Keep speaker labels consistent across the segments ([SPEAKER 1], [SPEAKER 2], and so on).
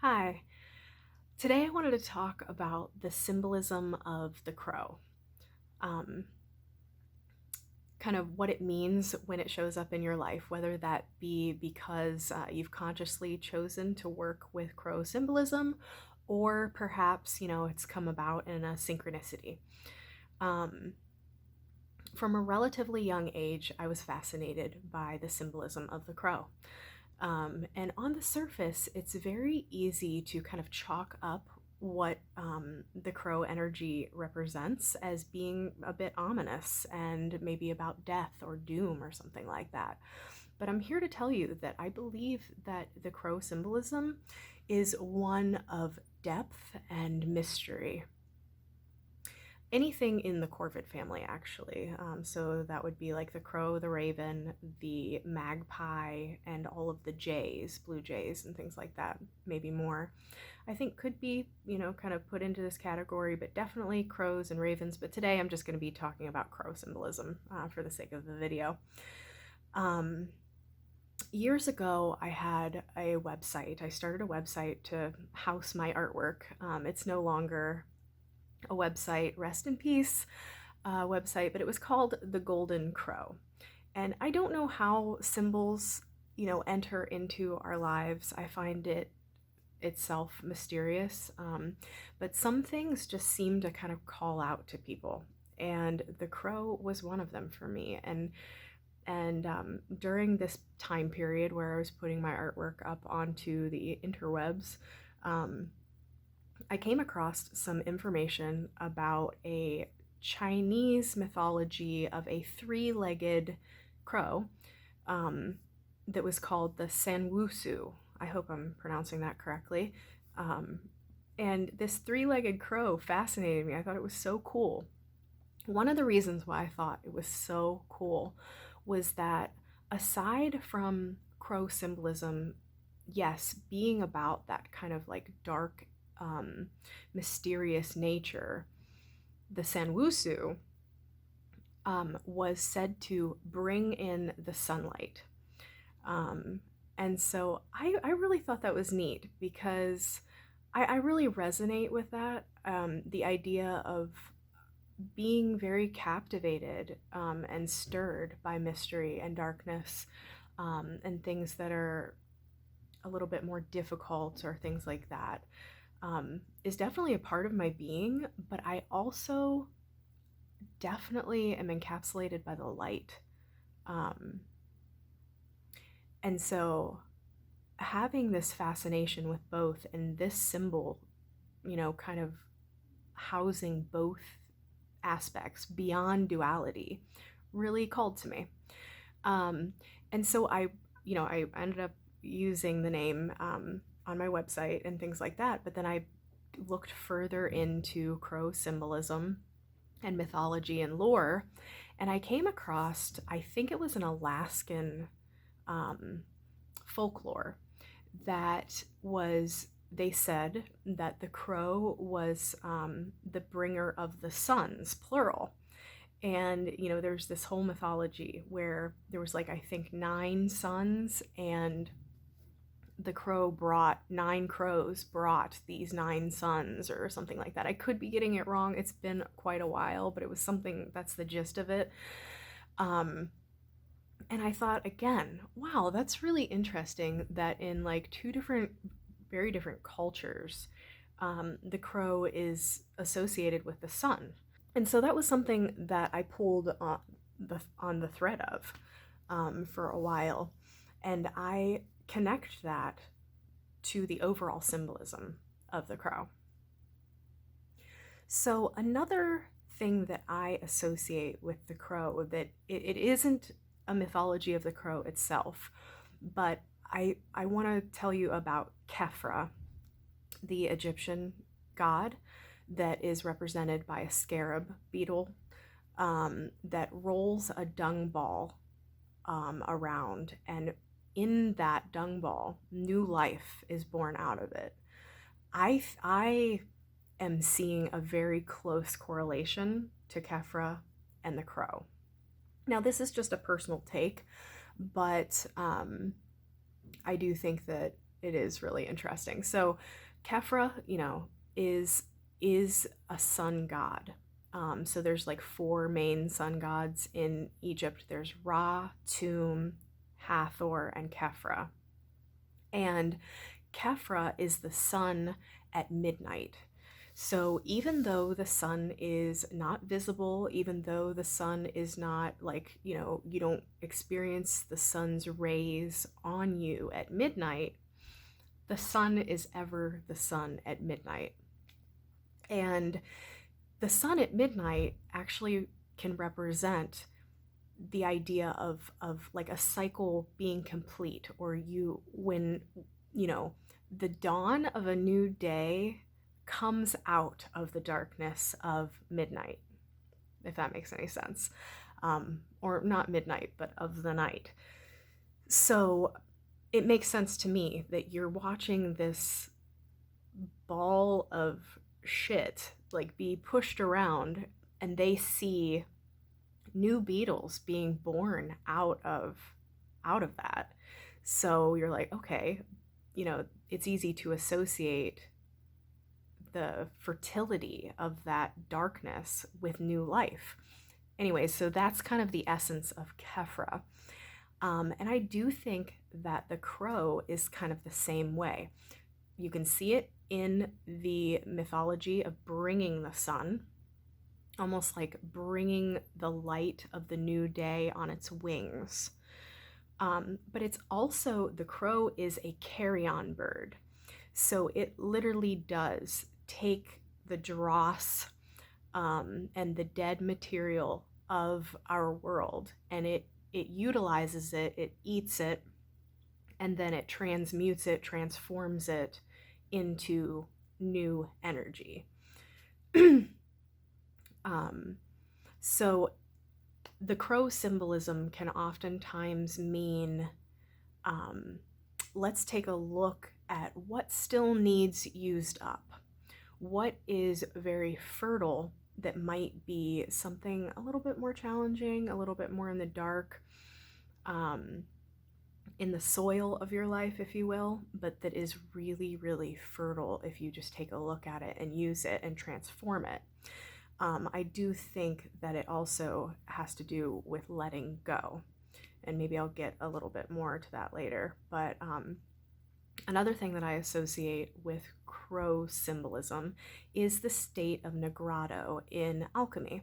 [SPEAKER 1] Hi. Today I wanted to talk about the symbolism of the crow. Um, Kind of what it means when it shows up in your life, whether that be because you've consciously chosen to work with crow symbolism, or perhaps, it's come about in a synchronicity. Um, from a relatively young age, I was fascinated by the symbolism of the crow. And on the surface, it's very easy to kind of chalk up what the crow energy represents as being a bit ominous and maybe about death or doom or something like that. But I'm here to tell you that I believe that the crow symbolism is one of depth and mystery. Anything in the corvid family, actually. So that would be like the crow, the raven, the magpie, and all of the jays, blue jays, and things like that, maybe more. I think could be, kind of put into this category, but definitely crows and ravens. But today I'm just going to be talking about crow symbolism for the sake of the video. Years ago, I had a website. I started a website to house my artwork. It's no longer a website, rest in peace, website, but it was called The Golden Crow. And I don't know how symbols, enter into our lives. I find it itself mysterious, but some things just seem to kind of call out to people. And the crow was one of them for me. And during this time period where I was putting my artwork up onto the interwebs, I came across some information about a Chinese mythology of a three-legged crow that was called the Sanwusu. I hope I'm pronouncing that correctly. And this three-legged crow fascinated me. I thought it was so cool. One of the reasons why I thought it was so cool was that aside from crow symbolism, yes, being about that kind of like dark, mysterious nature, the Sanwusu was said to bring in the sunlight. And so I really thought that was neat because I really resonate with that. The idea of being very captivated and stirred by mystery and darkness, and things that are a little bit more difficult or things like that, is definitely a part of my being, but I also definitely am encapsulated by the light. Um, and so having this fascination with both and this symbol, kind of housing both aspects beyond duality really called to me. And so I ended up using the name on my website and things like that, but then I looked further into crow symbolism and mythology and lore, and I came across, I think it was an Alaskan folklore that was, they said that the crow was the bringer of the suns, plural. And, there's this whole mythology where there was like, I think 9 suns, and the crow brought 9 crows brought these 9 suns or something like that. I could be getting it wrong. It's been quite a while, but it was something, that's the gist of it. And I thought, again, wow, that's really interesting that in like 2 different, very different cultures, the crow is associated with the sun. And so that was something that I pulled on the thread of for a while. And I connect that to the overall symbolism of the crow. So another thing that I associate with the crow, that it isn't a mythology of the crow itself, but I want to tell you about Khepra, the Egyptian god that is represented by a scarab beetle that rolls a dung ball around, and in that dung ball, new life is born out of it. I am seeing a very close correlation to Khepra and the crow. Now, this is just a personal take, but I do think that it is really interesting. So Kefra, is a sun god. So there's like four main sun gods in Egypt. There's Ra, Tum, Hathor, and Kefra. And Kefra is the sun at midnight. So even though the sun is not visible, even though the sun is not like, you don't experience the sun's rays on you at midnight, the sun is ever the sun at midnight. And the sun at midnight actually can represent the idea of like a cycle being complete, or when the dawn of a new day comes out of the darkness of midnight, if that makes any sense. Or not midnight, but of the night. So it makes sense to me that you're watching this ball of shit like be pushed around, and they see new beetles being born out of that. So you're like, okay, it's easy to associate the fertility of that darkness with new life. Anyway, so that's kind of the essence of Kefra. And I do think that the crow is kind of the same way. You can see it in the mythology of bringing the sun, almost like bringing the light of the new day on its wings. But it's also, the crow is a carry-on bird. So it literally does take the dross and the dead material of our world, and it utilizes it, it eats it, and then it transmutes it, transforms it into new energy. So the crow symbolism can oftentimes mean, let's take a look at what still needs used up. What is very fertile that might be something a little bit more challenging, a little bit more in the dark, in the soil of your life, if you will, but that is really, really fertile if you just take a look at it and use it and transform it. I do think that it also has to do with letting go, and maybe I'll get a little bit more to that later. But another thing that I associate with crow symbolism is the state of Negrado in alchemy.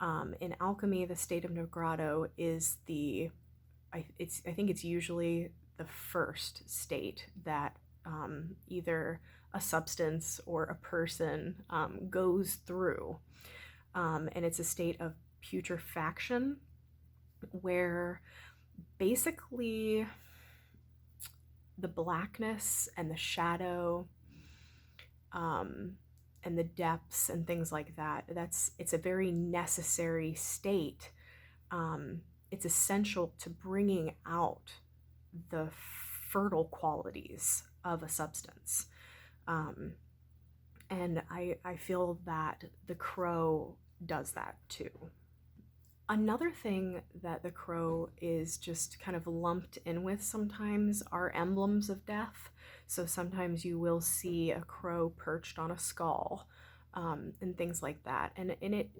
[SPEAKER 1] In alchemy, the state of Negrado is I think it's usually the first state that either a substance or a person goes through. And it's a state of putrefaction, where basically the blackness and the shadow and the depths and things like that, it's a very necessary state. It's essential to bringing out the fertile qualities of a substance. And I feel that the crow does that too. Another thing that the crow is just kind of lumped in with sometimes are emblems of death. So sometimes you will see a crow perched on a skull, and things like that. And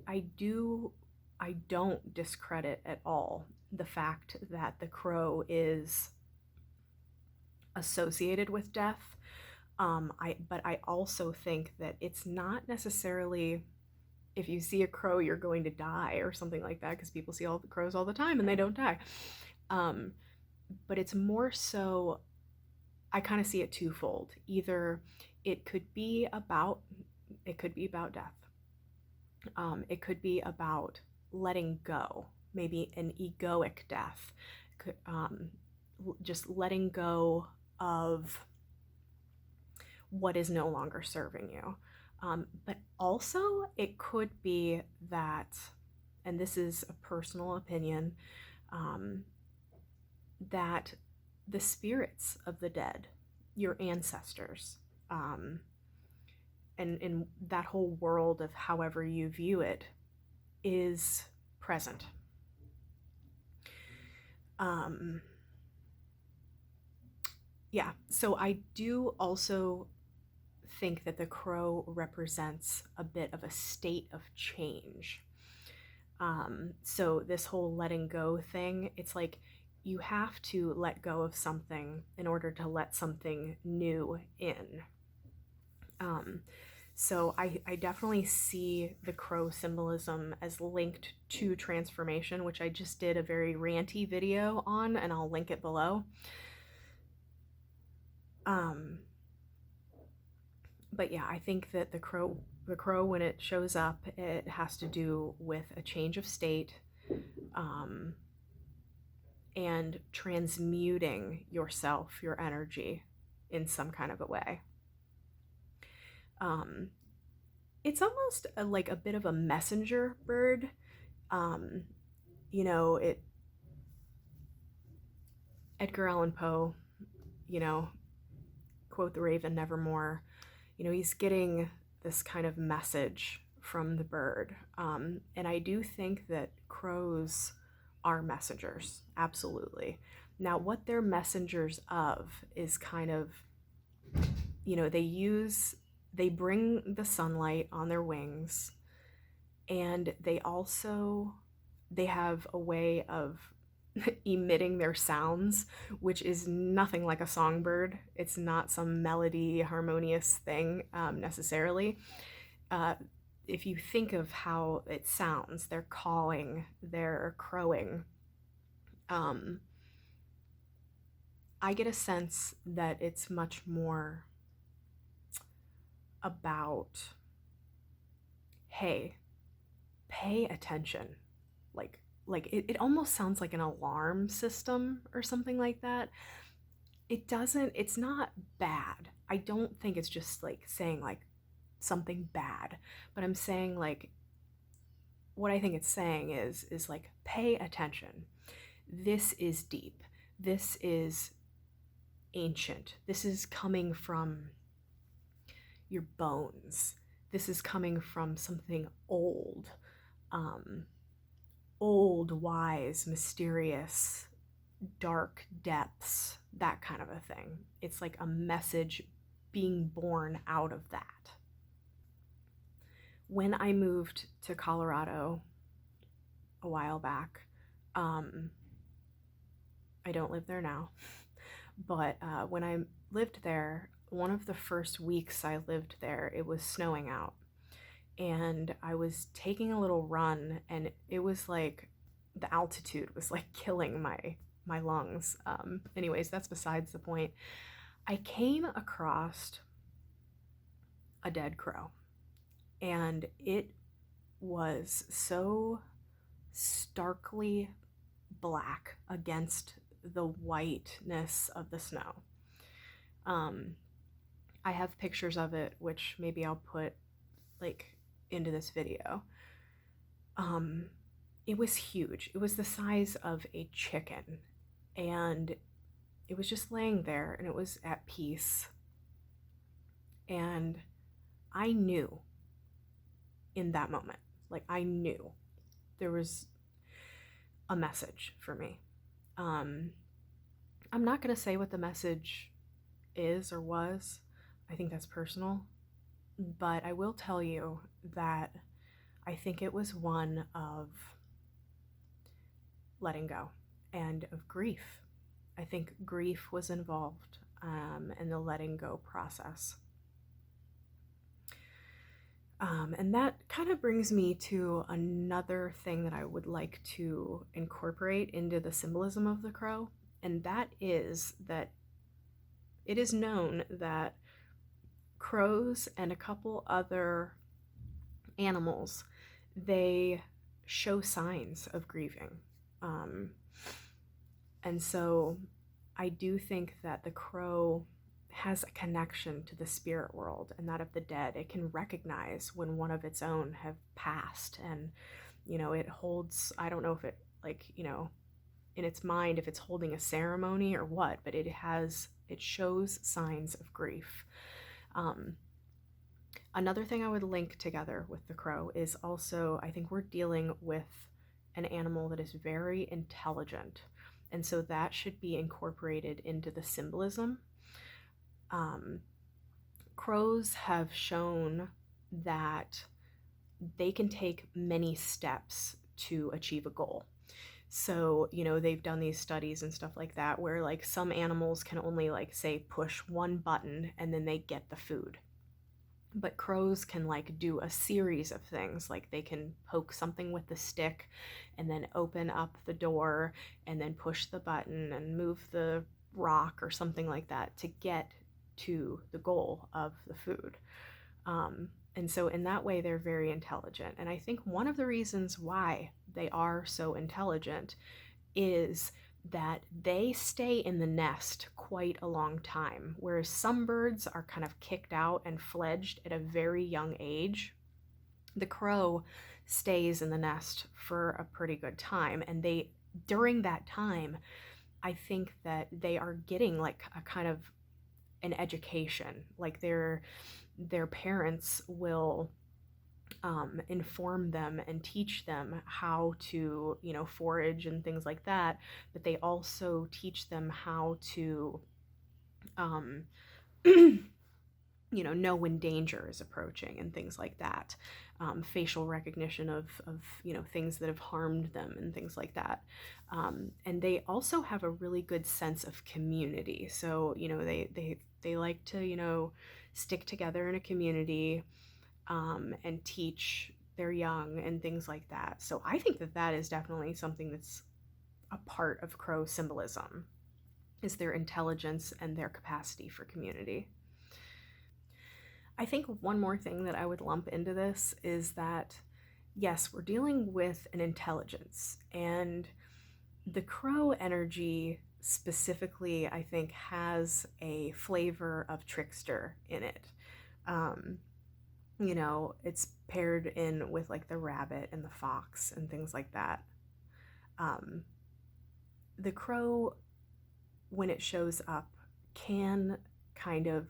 [SPEAKER 1] I don't discredit at all the fact that the crow is associated with death. But I also think that it's not necessarily, if you see a crow, you're going to die or something like that, because people see all the crows all the time and they don't die. But it's more so, I kind of see it twofold. Either it could be about death. It could be about letting go, maybe an egoic death, just letting go of what is no longer serving you. But also it could be that, and this is a personal opinion, that the spirits of the dead, your ancestors, and in that whole world of however you view it, is present. Yeah, so I do also think that the crow represents a bit of a state of change. So this whole letting go thing, it's like you have to let go of something in order to let something new in. Um, so I definitely see the crow symbolism as linked to transformation, which I just did a very ranty video on, and I'll link it below. Um, but yeah, I think that the crow when it shows up, it has to do with a change of state, um, and transmuting yourself, your energy, in some kind of a way. Um, it's almost like a bit of a messenger bird. Um, you know, it Edgar Allan Poe, you know, quote the raven nevermore. He's getting this kind of message from the bird. And I do think that crows are messengers, absolutely. Now, what they're messengers of is kind of, they bring the sunlight on their wings, and they have a way of emitting their sounds, which is nothing like a songbird. It's not some melody, harmonious thing, necessarily. Uh, if you think of how it sounds, they're cawing, they're crowing. Um, I get a sense that it's much more about, hey, pay attention. Like it almost sounds like an alarm system or something like that. It's not bad. I don't think it's just like saying like something bad, but I'm saying like what I think it's saying is like pay attention. This is deep. This is ancient. This is coming from your bones. This is coming from something old. Um, Old, wise, mysterious, dark depths, that kind of a thing. It's like a message being born out of that. When I moved to Colorado a while back, I don't live there now, but when I lived there, one of the first weeks I lived there, it was snowing out. And I was taking a little run, and it was like the altitude was like killing my lungs. Anyways, that's besides the point. I came across a dead crow, and it was so starkly black against the whiteness of the snow. Um, I have pictures of it, which maybe I'll put like into this video. Um, it was huge. It was the size of a chicken, and it was just laying there, and it was at peace. And I knew in that moment, like I knew there was a message for me. I'm not going to say what the message is or was. I think that's personal. But I will tell you that I think it was one of letting go and of grief. I think grief was involved in the letting go process. And that kind of brings me to another thing that I would like to incorporate into the symbolism of the crow, and that is that it is known that crows and a couple other animals, they show signs of grieving. And so I do think that the crow has a connection to the spirit world and that of the dead. It can recognize when one of its own have passed, and it holds, I don't know if it, like, in its mind, if it's holding a ceremony or what, but it shows signs of grief. Another thing I would link together with the crow is also, I think we're dealing with an animal that is very intelligent, and so that should be incorporated into the symbolism. Um, Crows have shown that they can take many steps to achieve a goal. So, they've done these studies and stuff like that where like some animals can only like say push one button and then they get the food. But crows can like do a series of things. Like they can poke something with the stick and then open up the door and then push the button and move the rock or something like that to get to the goal of the food. And so, in that way, they're very intelligent. And I think one of the reasons why they are so intelligent is that they stay in the nest quite a long time, whereas some birds are kind of kicked out and fledged at a very young age. The crow stays in the nest for a pretty good time, and during that time, I think that they are getting like a kind of an education. Like their parents will inform them and teach them how to, forage and things like that. But they also teach them how to, um, know when danger is approaching and things like that. Facial recognition of things that have harmed them and things like that. And they also have a really good sense of community. So, they like to, stick together in a community, and teach their young and things like that. So I think that that is definitely something that's a part of crow symbolism, is their intelligence and their capacity for community. I think one more thing that I would lump into this is that, yes, we're dealing with an intelligence, and the crow energy specifically, I think, has a flavor of trickster in it. Um, it's paired in with like the rabbit and the fox and things like that. Um, the crow, when it shows up, can kind of,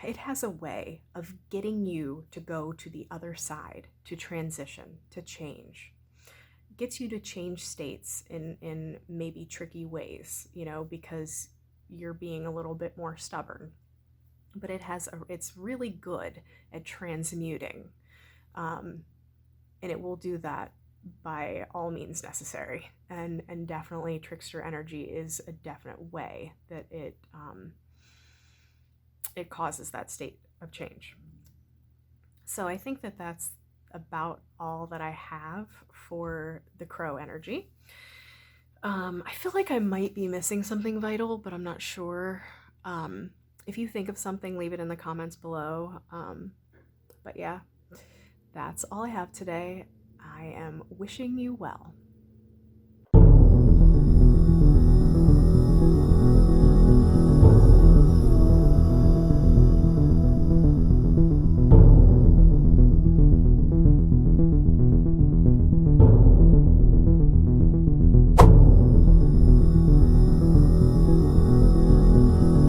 [SPEAKER 1] it has a way of getting you to go to the other side, to transition, to change. It gets you to change states in maybe tricky ways, because you're being a little bit more stubborn. But it's really good at transmuting, and it will do that by all means necessary. And definitely, trickster energy is a definite way that it causes that state of change. So I think that that's about all that I have for the crow energy. I feel like I might be missing something vital, but I'm not sure. If you think of something, leave it in the comments below. But yeah, that's all I have today. I am wishing you well.